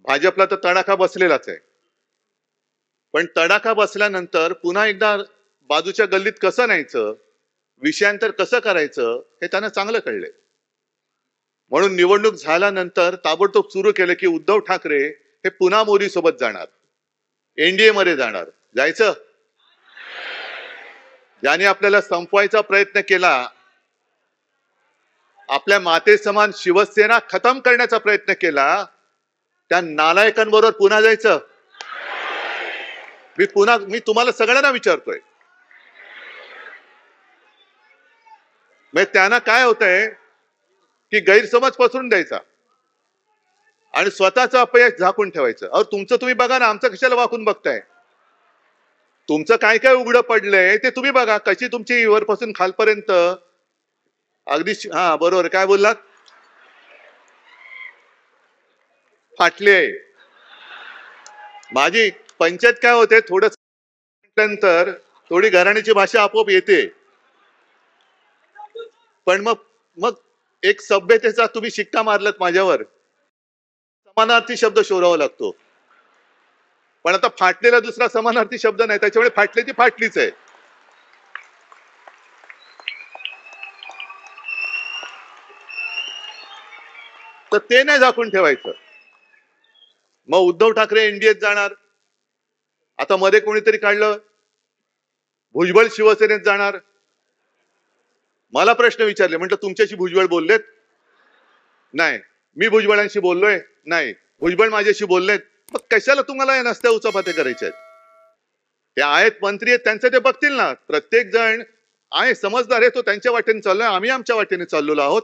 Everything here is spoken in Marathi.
भाजपला तर तडाखा बसलेलाच आहे, पण तडाखा बसल्यानंतर पुन्हा एकदा बाजूच्या गल्लीत कसं न्यायचं, विषयांतर कसं करायचं हे त्यांना चांगलं कळलंय. म्हणून निवडणूक झाल्यानंतर ताबडतोब सुरू केलं की उद्धव ठाकरे हे पुन्हा मोदी सोबत जाणार, एनडीए मध्ये जाणार. जायचं? ज्याने आपल्याला संपवायचा प्रयत्न केला, आपल्या माते समान शिवसेना खतम करण्याचा प्रयत्न केला, त्या नालायकांबरोबर पुन्हा जायचं? मी तुम्हाला सगळ्यांना विचारतोय. म्हणजे त्यांना काय होतंय की गैरसमज पसरून द्यायचा आणि स्वतःचं अपयश झाकून ठेवायचं. अहो तुमचं तुम्ही बघा ना, आमचं कशाला वाकून बघताय? तुमचं काय काय उघडं पडलंय ते तुम्ही बघा. कशी तुमची वरपासून खालपर्यंत अगदी हा बरोबर काय बोललात, फाटली आहे. माझी पंचायत काय होते, थोडं नंतर थोडी घराण्याची भाषा आपोआप येते, पण मग मग एक सभ्यतेचा तुम्ही शिक्का मारलात माझ्यावर, समानार्थी शब्द शोधावा लागतो. पण आता फाटलेला दुसरा समानार्थी शब्द नाही, त्याच्यामुळे फाटली ती फाटलीच आहे. तर ते नाही झाकून ठेवायचं. मग उद्धव ठाकरे एनडीएत जाणार. आता मध्ये कोणीतरी काढलं भुजबळ शिवसेनेत जाणार. मला प्रश्न विचारले, म्हटलं तुमच्याशी भुजबळ बोललेत? नाही. मी भुजबळांशी बोललोय? नाही. भुजबळ माझ्याशी बोललेत? मग कशाला तुम्हाला या नसत्या उचापात्या करायच्या आहेत? ते आहेत मंत्री आहेत, त्यांचं ते बघतील ना. प्रत्येक जण आहे समजदार आहे, तो त्यांच्या वाटेने चाललोय, आम्ही आमच्या वाटेने चाललेलो आहोत.